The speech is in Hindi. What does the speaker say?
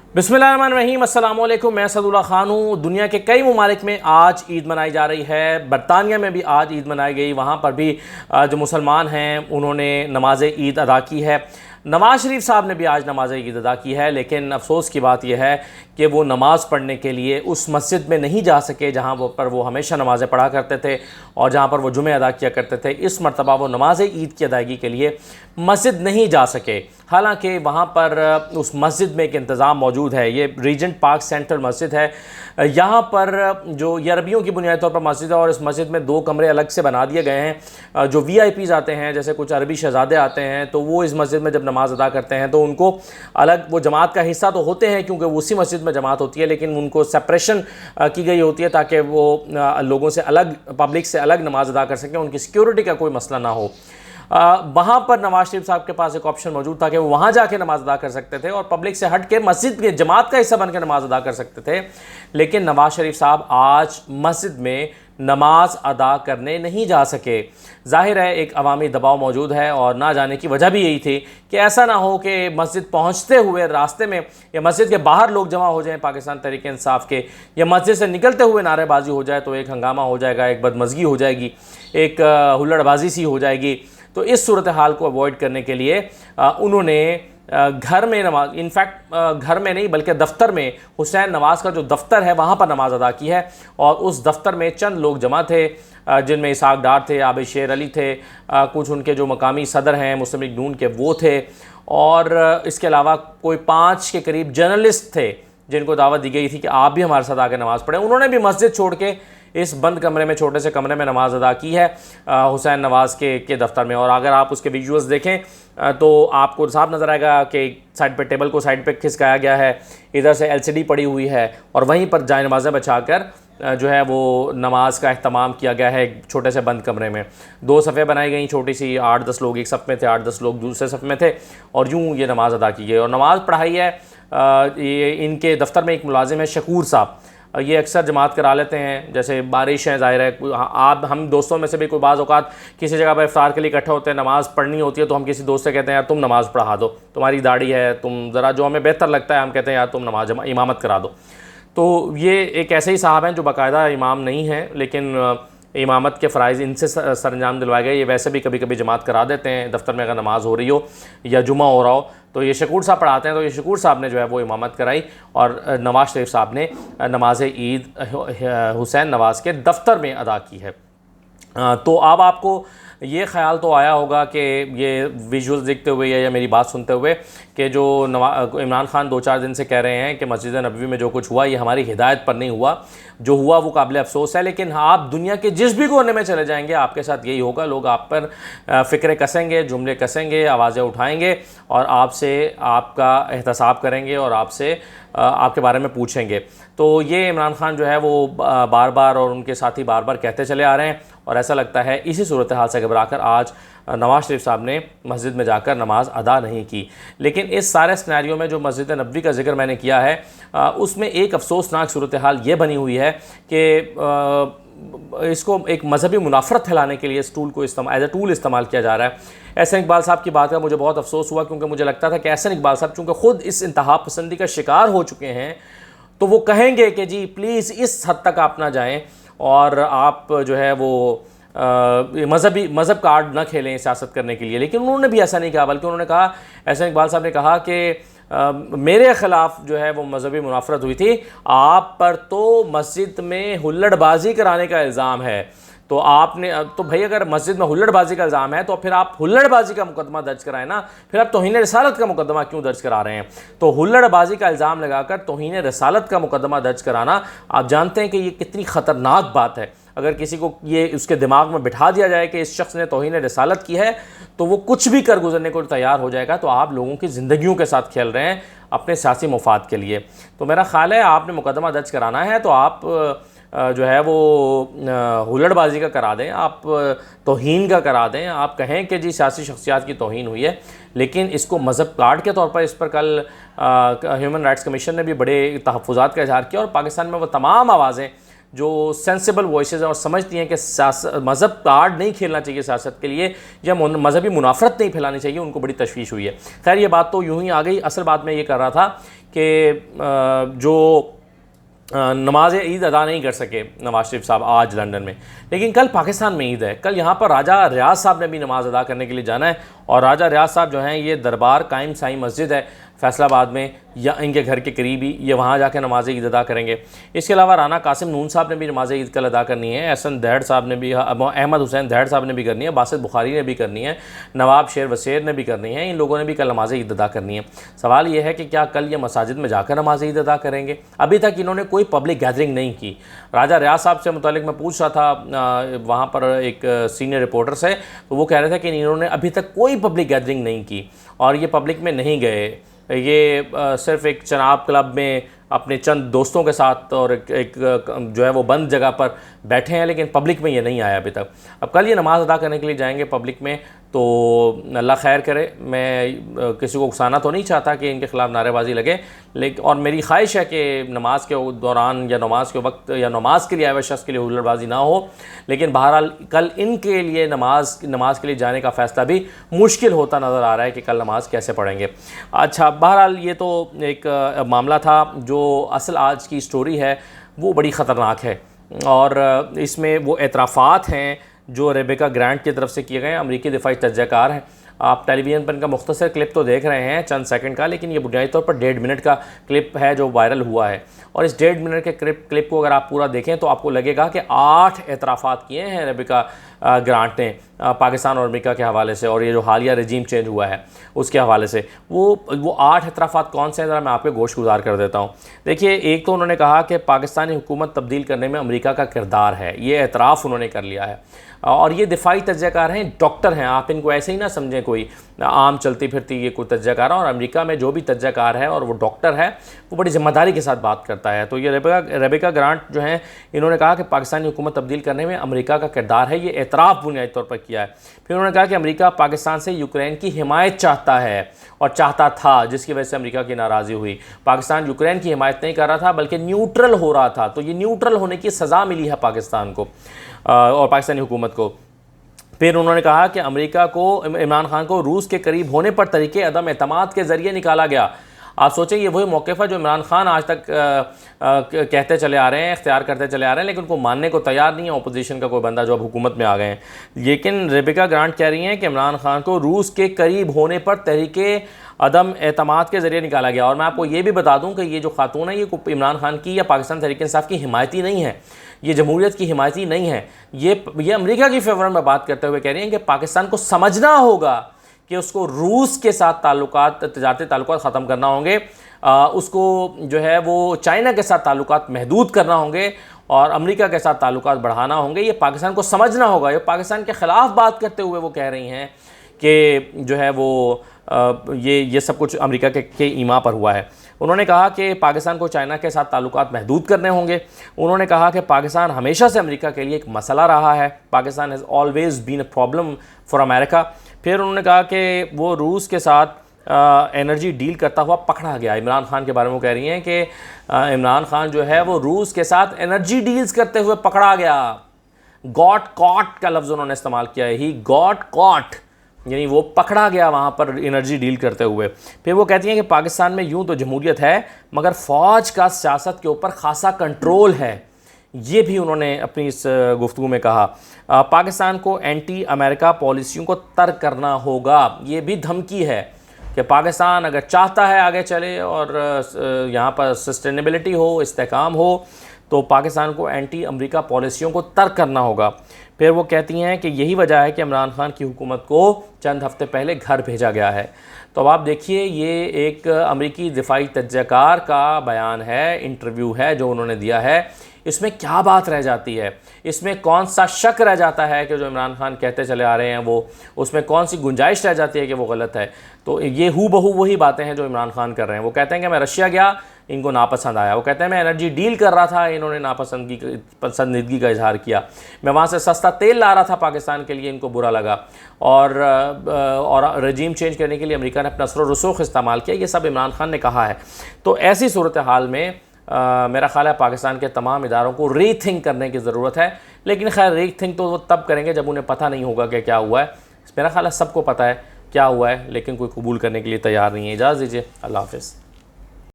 बिस्मिल्लाहिर्रहमानिर्रहीम, अस्सलाम वालेकुम। मैं सदुल्ला खान हूँ। दुनिया के कई ममालिक में आज ईद मनाई जा रही है। बरतानिया में भी आज ईद मनाई गई। वहाँ पर भी जो मुसलमान हैं उन्होंने नमाज ईद अदा की है। नवाज़ शरीफ साहब ने भी आज नमाज ईद अदा की है, लेकिन अफसोस की बात यह है कि वो नमाज़ पढ़ने के लिए उस मस्जिद में नहीं जा सके जहाँ वो हमेशा नमाज़ें पढ़ा करते थे और जहाँ पर वो जुमे अदा किया करते थे। इस मरतबा वो नमाज ईद की अदायगी के लिए मस्जिद नहीं जा सके। हालांकि वहाँ पर उस मस्जिद में एक इंतज़ाम मौजूद है। ये रीजेंट पार्क सेंट्रल मस्जिद है। यहाँ पर जो ये अरबियों की बुनियादी तौर पर मस्जिद है और इस मस्जिद में 2 कमरे अलग से बना दिए गए हैं। जो VIPs आते हैं, जैसे कुछ अरबी शहजादे आते हैं, तो वो इस मस्जिद में जब नमाज़ अदा करते हैं तो उनको अलग, वो जमात का हिस्सा तो होते हैं क्योंकि उसी मस्जिद में जमात होती है, लेकिन उनको सेपरेशन की गई होती है ताकि वो लोगों से अलग, पब्लिक से अलग नमाज़ अदा कर सकें, उनकी सिक्योरिटी का कोई मसला ना हो। वहाँ पर नवाज शरीफ साहब के पास एक ऑप्शन मौजूद था कि वो वहाँ जाके नमाज़ अदा कर सकते थे और पब्लिक से हट के मस्जिद के जमात का हिस्सा बन के नमाज़ अदा कर सकते थे। लेकिन नवाज शरीफ साहब आज मस्जिद में नमाज अदा करने नहीं जा सके। जाहिर है एक अवामी दबाव मौजूद है और ना जाने की वजह भी यही थी कि ऐसा ना हो कि मस्जिद पहुँचते हुए रास्ते में या मस्जिद के बाहर लोग जमा हो जाएं पाकिस्तान तहरीक इंसाफ के, या मस्जिद से निकलते हुए नारेबाजी हो जाए तो एक हंगामा हो जाएगा, एक बदमज़गी हो जाएगी, एक हुल्लड़बाजी सी हो जाएगी। तो इस सूरत हाल को अवॉइड करने के लिए उन्होंने घर में नमाज, इनफैक्ट घर में नहीं बल्कि दफ्तर में, हुसैन नवाज़ का जो दफ्तर है वहाँ पर नमाज अदा की है। और उस दफ्तर में चंद लोग जमा थे जिनमें इसाक डार थे, आबिद शेर अली थे, कुछ उनके जो मकामी सदर हैं मुस्लिम लीग नून के वो थे, और इसके अलावा कोई 5 के करीब जर्नलिस्ट थे जिनको दावत दी गई थी कि आप भी हमारे साथ आकर नमाज़ पढ़ें। उन्होंने भी मस्जिद छोड़ के इस बंद कमरे में, छोटे से कमरे में नमाज अदा की है हुसैन नवाज़ के दफ्तर में। और अगर आप उसके विजुअल्स देखें तो आपको साफ नज़र आएगा कि साइड पे टेबल को साइड पे खिसकाया गया है, इधर से LCD पड़ी हुई है और वहीं पर जाए नमाज़ें बचाकर जो है वो नमाज का अहतमाम किया गया है। एक छोटे से बंद कमरे में 2 सफ़े बनाई गई, छोटी सी, 8-10 लोग एक सफ़ में थे, 8-10 लोग दूसरे सफ़ में थे, और यूँ ये नमाज़ अदा की गई और नमाज़ पढ़ाई है। ये इनके दफ्तर में एक मुलाजिम है शकूर साहब, ये अक्सर जमात करा लेते हैं। जैसे बारिश है, ज़ाहिर है आप हम दोस्तों में से भी कोई बाज़ औक़ात किसी जगह पर इफ्तार के लिए इकट्ठे होते हैं, नमाज़ पढ़नी होती है, तो हम किसी दोस्त से कहते हैं यार तुम नमाज़ पढ़ा दो, तुम्हारी दाढ़ी है, तुम ज़रा, जो हमें बेहतर लगता है हम कहते हैं यार तुम नमाज इमामत करा दो। तो ये एक ऐसे ही साहब हैं जो बाकायदा इमाम नहीं हैं, लेकिन इमामत के फ़राइज़ इनसे सरंजाम दिलवाए गए। ये वैसे भी कभी कभी जमात करा देते हैं दफ्तर में, अगर नमाज़ हो रही हो या जुमा हो रहा हो तो ये शकूर साहब पढ़ाते हैं। तो ये शकूर साहब ने जो है वो इमामत कराई और नवाज़ शरीफ साहब ने नमाज ईद हुसैन नवाज़ के दफ्तर में अदा की है। तो अब आपको ये ख्याल तो आया होगा कि ये विजुअल्स देखते हुए या मेरी बात सुनते हुए कि जो इमरान खान 2-4 दिन से कह रहे हैं कि मस्जिद नबवी में जो कुछ हुआ ये हमारी हिदायत पर नहीं हुआ, जो हुआ वो काबिल अफसोस है। लेकिन आप दुनिया के जिस भी कोने में चले जाएंगे आपके साथ यही होगा। लोग आप पर फ़िक्रे कसेंगे, जुमले कसेंगे, आवाज़ें उठाएंगे और आपसे आपका एहतसाब करेंगे और आपसे आपके बारे में पूछेंगे। तो ये इमरान खान जो है वो बार बार और उनके साथी बार बार कहते चले आ रहे हैं और ऐसा लगता है इसी सूरत हाल से घबराकर आज नवाज़ शरीफ साहब ने मस्जिद में जाकर नमाज़ अदा नहीं की। लेकिन इस सारे सिनेरियो में जो मस्जिद नबवी का जिक्र मैंने किया है उसमें एक अफसोसनाक सूरत हाल ये बनी हुई है कि इसको एक मजहबी मुनाफरत फैलाने के लिए इस टूल को एज ए टूल इस्तेमाल किया जा रहा है। एहसन इकबाल साहब की बात का मुझे बहुत अफसोस हुआ क्योंकि मुझे लगता था कि एहसन इकबाल साहब चूँकि ख़ुद इस इंतहा पसंदी का शिकार हो चुके हैं तो वो कहेंगे कि जी प्लीज़ इस हद तक आप ना जाएं और आप जो है वो मज़हब कार्ड ना खेलें सियासत करने के लिए। लेकिन उन्होंने भी ऐसा नहीं कहा, बल्कि उन्होंने कहा, एहसन इकबाल साहब ने कहा कि मेरे ख़िलाफ़ जो है वो मजहबी मुनाफरत हुई थी, आप पर तो मस्जिद में हुल्लड़बाजी कराने का इल्ज़ाम है। तो आपने तो भाई अगर मस्जिद में हुल्लड़बाजी का इल्ज़ाम है तो फिर आप हुल्लड़बाजी का मुकदमा दर्ज कराएं ना, फिर आप तौहीन रिसालत का मुकदमा क्यों दर्ज करा रहे हैं? तो हुल्लड़बाजी का इल्ज़ाम लगाकर तौहीन रिसालत का मुकदमा दर्ज कराना, आप जानते हैं कि ये कितनी ख़तरनाक बात है। अगर किसी को ये उसके दिमाग में बिठा दिया जाए कि इस शख्स ने तौहीन रिसालत की है तो वो कुछ भी कर गुजरने को तैयार हो जाएगा। तो आप लोगों की ज़िंदगियों के साथ खेल रहे हैं अपने सियासी मुफाद के लिए। तो मेरा ख्याल है आपने मुकदमा दर्ज कराना है तो आप जो है वो हुल्लड़बाजी का करा दें, आप तौहीन का करा दें, आप कहें कि जी सियासी शख्सियात की तौहीन हुई है। लेकिन इसको मज़हब कार्ड के तौर पर इस पर कल ह्यूमन राइट्स कमीशन ने भी बड़े तहफ़्फ़ुज़ात का इज़हार किया और पाकिस्तान में वो तमाम आवाज़ें जो सेंसिबल वॉइसेस हैं और समझती हैं कि मज़हब कार्ड नहीं खेलना चाहिए सियासत के लिए या मज़हबी मुनाफरत नहीं फैलानी चाहिए, उनको बड़ी तशवीश हुई है। खैर ये बात तो यूँ ही आ गई। असल बात मैं ये कर रहा था कि जो नमाज ईद अदा नहीं कर सके नवाज शरीफ साहब आज लंदन में, लेकिन कल पाकिस्तान में ईद है। कल यहाँ पर राजा रियाज साहब ने भी नमाज अदा करने के लिए जाना है, और राजा रियाज साहब जो हैं ये दरबार कायम साई मस्जिद है फैसलाबाद में, या इनके घर के करीब ही, ये वहाँ जाकर नमाज ईद अदा करेंगे। इसके अलावा राना कासिम नून साहब ने भी नमाज ईद कल अदा करनी है, एहसन दहड़ साहब ने भी, अहमद हुसैन दहड़ साहब ने भी करनी है, बासित बुखारी ने भी करनी है, नवाब शेर वसेर ने भी करनी है। इन लोगों ने भी कल नमाज ईद अदा करनी है। सवाल ये है कि क्या कल ये मसाजिद में जाकर नमाज ईद अदा करेंगे? अभी तक इन्होंने कोई पब्लिक गैदरिंग नहीं की। राजा रियाज साहब से मुतालिक मैं पूछ रहा था वहाँ पर एक सीनियर रिपोर्टर से, तो वो कह रहे थे कि इन्होंने अभी तक कोई पब्लिक गैदरिंग नहीं की और ये पब्लिक में नहीं गए। ये सिर्फ एक चनाब क्लब में अपने चंद दोस्तों के साथ और एक जो है वो बंद जगह पर बैठे हैं, लेकिन पब्लिक में ये नहीं आया अभी तक। अब कल ये नमाज़ अदा करने के लिए जाएंगे पब्लिक में, तो अल्लाह खैर करे। मैं किसी को उकसाना तो नहीं चाहता कि इनके ख़िलाफ़ नारेबाजी लगे, लेकिन और मेरी ख्वाहिश है कि नमाज के दौरान या नमाज के वक्त या नमाज के लिए आए हुए शख्स के लिए हुल्लड़बाजी ना हो, लेकिन बहरहाल कल इनके लिए नमाज के लिए जाने का फ़ैसला भी मुश्किल होता नज़र आ रहा है कि कल नमाज कैसे पढ़ेंगे। अच्छा, बहरहाल ये तो एक मामला था। जो असल आज की स्टोरी है वो बड़ी ख़तरनाक है, और इसमें वो एतराफ़ात हैं जो रेबेका ग्रांट की तरफ से किए गए हैं। अमरीकी दिफाई तज्ज़ाकार हैं। आप टेलीविज़न पर इनका मुख्तसर क्लिप तो देख रहे हैं चंद सेकंड का, लेकिन ये बुनियादी तौर पर 1.5 मिनट का क्लिप है जो वायरल हुआ है। और इस 1.5 मिनट के क्लिप को अगर आप पूरा देखें तो आपको लगेगा कि 8 एतराफ़ात किए हैं रेबेका ग्रांट ने पाकिस्तान और अमेरिका के हवाले से, और ये जो हालिया रजीम चेंज हुआ है उसके हवाले से। वो 8 एतराफ़ात कौन से हैं, ज़रा मैं आपके गोश गुजार कर देता हूँ। देखिए, एक तो उन्होंने कहा कि पाकिस्तानी हुकूमत तब्दील करने में अमेरिका का किरदार है, ये एतराफ़ उन्होंने कर लिया है। और ये दिफाई तज्ज़ाकार हैं, डॉक्टर हैं, आप इनको ऐसे ही ना समझें कोई आम चलती फिरती ये कोई तज्ज़ाकार है। और अमेरिका में जो भी तज्ज़ाकार है और वो डॉक्टर है, वो बड़ी ज़िम्मेदारी के साथ बात करता है। तो ये रेबेका ग्रांट जो हैं, इन्होंने कहा कि पाकिस्तानी हुकूमत तब्दील करने में अमेरिका का किरदार है, ये एतराफ़ बुनियादी तौर पर किया है। फिर उन्होंने कहा कि अमेरिका पाकिस्तान से यूक्रेन की हिमायत चाहता है और चाहता था, जिसकी वजह से अमेरिका की नाराज़ी हुई। पाकिस्तान यूक्रेन की हिमायत नहीं कर रहा था बल्कि न्यूट्रल हो रहा था, तो ये न्यूट्रल होने की सज़ा मिली है पाकिस्तान को और पाकिस्तानी हुकूमत को। फिर उन्होंने कहा कि अमेरिका को, इमरान खान को रूस के करीब होने पर तरीके अदम एतमाद के ज़रिए निकाला गया। आप सोचें, ये वही मौक़िफ़ है जो इमरान खान आज तक कहते चले आ रहे हैं, इख्तियार करते चले आ रहे हैं, लेकिन उनको मानने को तैयार नहीं है अपोजिशन का कोई बंदा जो अब हुकूमत में आ गए हैं। लेकिन रेबेका ग्रांट कह रही हैं कि इमरान खान को रूस के करीब होने पर तरीके अदम एतमाद के ज़रिए निकाला गया। और मैं आपको ये भी बता दूँ कि ये जो खातून है, ये इमरान खान की या पाकिस्तान तहरीक इंसाफ की हिमायती नहीं है, ये जमहूरियत की हिमायती नहीं है। ये अमेरिका की फेवर में बात करते हुए कह रही हैं कि पाकिस्तान को समझना होगा कि उसको रूस के साथ ताल्लुकात, तजारती ताल्लुकात ख़त्म करना होंगे, उसको जो है वो चाइना के साथ ताल्लुकात महदूद करना होंगे और अमेरिका के साथ ताल्लुकात बढ़ाना होंगे। ये पाकिस्तान को समझना होगा। ये पाकिस्तान के ख़िलाफ़ बात करते हुए वो कह रही हैं कि जो है वो ये सब कुछ अमेरिका के ईमा पर हुआ है। उन्होंने कहा कि पाकिस्तान को चाइना के साथ ताल्लुकात महदूद करने होंगे। उन्होंने कहा कि पाकिस्तान हमेशा से अमेरिका के लिए एक मसला रहा है, Pakistan has always been a problem for America. फिर उन्होंने कहा कि वो रूस के साथ एनर्जी डील करता हुआ पकड़ा गया। इमरान खान के बारे में वो कह रही हैं कि इमरान खान जो है वो रूस के साथ एनर्जी डील्स करते हुए पकड़ा गया। गॉट कॉट का लफ्ज़ उन्होंने इस्तेमाल किया है, ही गॉट कॉट, यानी वो पकड़ा गया वहाँ पर एनर्जी डील करते हुए। फिर वो कहती हैं कि पाकिस्तान में यूँ तो जमहूरियत है मगर फ़ौज का सियासत के ऊपर ख़ासा कंट्रोल है, ये भी उन्होंने अपनी इस गुफ्तगू में कहा। पाकिस्तान को एंटी अमेरिका पॉलिसियों को तर्क करना होगा, ये भी धमकी है कि पाकिस्तान अगर चाहता है आगे चले और यहाँ पर सस्टेनेबिलिटी हो, इस्तेहकाम हो, तो पाकिस्तान को एंटी अमेरिका पॉलिसियों को तर्क करना होगा। फिर वो कहती हैं कि यही वजह है कि इमरान खान की हुकूमत को चंद हफ्ते पहले घर भेजा गया है। तो अब आप देखिए, ये एक अमेरिकी दिफाई तज्ज़ाकार का बयान है, इंटरव्यू है जो उन्होंने दिया है। इसमें क्या बात रह जाती है, इसमें कौन सा शक रह जाता है कि जो इमरान खान कहते चले आ रहे हैं वो, उसमें कौन सी गुंजाइश रह जाती है कि वो गलत है। तो ये हू बहू वही बातें हैं जो इमरान खान कर रहे हैं। वो कहते हैं कि मैं रशिया गया, इनको नापसंद आया। वो कहते हैं मैं एनर्जी डील कर रहा था, इन्होंने पसंदीदगी का इजहार किया। मैं वहाँ से सस्ता तेल ला रहा था पाकिस्तान के लिए, इनको बुरा लगा। और रजीम चेंज करने के लिए अमेरिका ने अपना असर रसूख इस्तेमाल किया। ये सब इमरान खान ने कहा है। तो ऐसी सूरत हाल में मेरा ख़्याल है पाकिस्तान के तमाम इदारों को रीथिंक करने की ज़रूरत है। लेकिन खैर, रीथिंक तो वो तब करेंगे जब उन्हें पता नहीं होगा कि क्या हुआ है। मेरा ख़्याल है सबको पता है क्या हुआ है, लेकिन कोई कबूल करने के लिए तैयार नहीं है। इजाज़त दीजिए, अल्लाह हाफ़िज़।